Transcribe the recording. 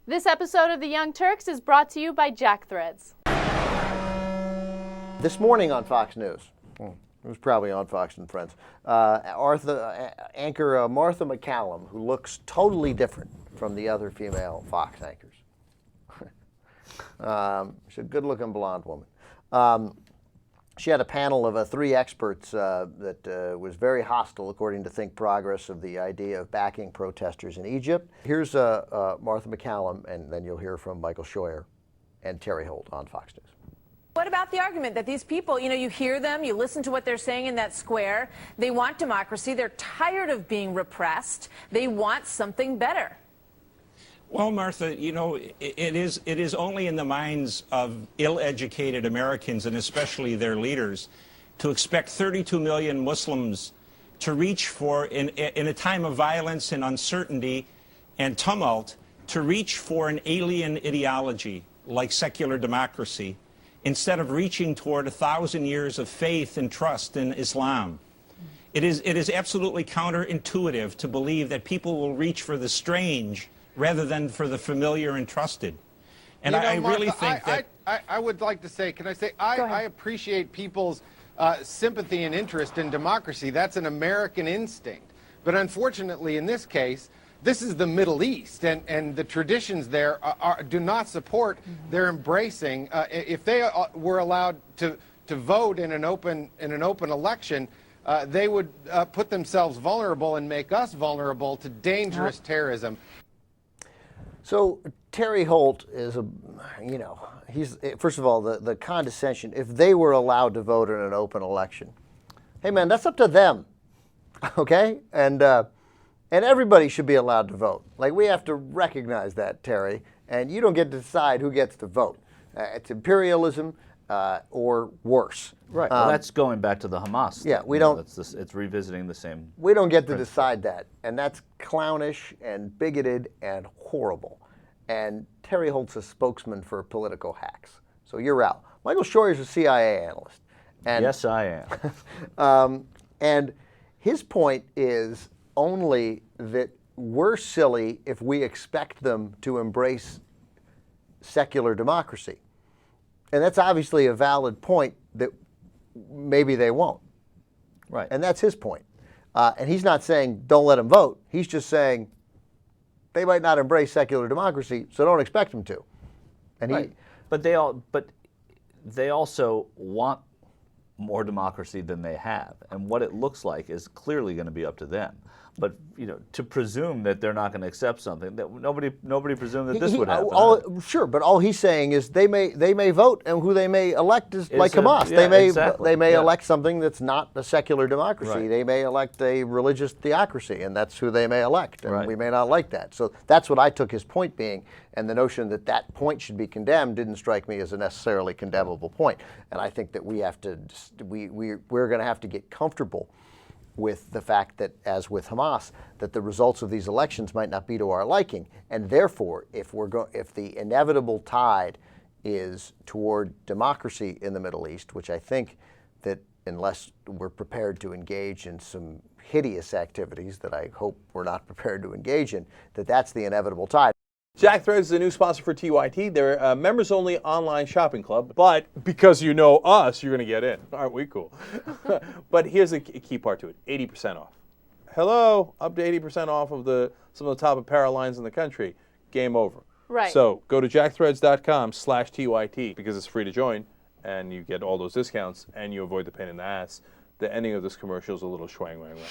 This episode of The Young Turks is brought to you by Jack Threads. This morning on Fox News, it was probably on Fox and Friends, anchor Martha McCallum, who looks totally different from the other female Fox anchors. She's a good-looking blonde woman. She had a panel of three experts that was very hostile, according to Think Progress, of the idea of backing protesters in Egypt. Here's Martha McCallum, and then you'll hear from Michael Scheuer and Terry Holt on Fox News. What about the argument that these people, you hear them, you listen to what they're saying in that square. They want democracy. They're tired of being repressed. They want something better. Well, Martha, it is only in the minds of ill-educated Americans, and especially their leaders, to expect 32 million Muslims to reach for, in a time of violence and uncertainty and tumult, to reach for an alien ideology like secular democracy, instead of reaching toward 1,000 years of faith and trust in Islam. It is absolutely counterintuitive to believe that people will reach for the strange rather than for the familiar and trusted. And I Martha, really think that... I would like to say, I appreciate people's sympathy and interest in democracy. That's an American instinct. But unfortunately, in this case, this is the Middle East, and the traditions there do not support their embracing. If they were allowed to vote in an open election, they would put themselves vulnerable and make us vulnerable to dangerous terrorism. So Terry Holt is he's, first of all, the condescension. If they were allowed to vote in an open election, hey man, that's up to them, okay? And everybody should be allowed to vote. Like, we have to recognize that, Terry. And you don't get to decide who gets to vote. It's imperialism or worse. Right. Well, that's going back to the Hamas. Yeah, we don't. It's revisiting the same. We don't get to decide that, and that's clownish and bigoted and horrible. And Terry Holt's a spokesman for political hacks. So you're out. Michael Scheuer is a CIA analyst. And, yes, I am. And his point is only that we're silly if we expect them to embrace secular democracy. And that's obviously a valid point that maybe they won't. Right. And that's his point. And he's not saying don't let them vote. He's just saying they might not embrace secular democracy, so don't expect them to. And right. But they also want more democracy than they have. And what it looks like is clearly going to be up to them. But to presume that they're not going to accept something, that nobody presumed that this would happen. Sure, but all he's saying is they may vote, and who they may elect is like Hamas. They may elect something that's not a secular democracy. Right. They may elect a religious theocracy, and that's who they may elect. And right. we may not like that. So that's what I took his point being, and the notion that that point should be condemned didn't strike me as a necessarily condemnable point. And I think that we have to we're going to have to get comfortable with the fact that, as with Hamas, that the results of these elections might not be to our liking, and therefore, if the inevitable tide is toward democracy in the Middle East, which I think that unless we're prepared to engage in some hideous activities that I hope we're not prepared to engage in, that's the inevitable tide. Jack Threads is a new sponsor for TYT. They're a members-only online shopping club, but because you know us, you're going to get in. Aren't we cool? But here's a key part to it, 80% off. Hello, up to 80% off of some of the top apparel lines in the country. Game over. Right. So go to jackthreads.com/TYT because it's free to join, and you get all those discounts, and you avoid the pain in the ass. The ending of this commercial is a little schwang-wang-wang.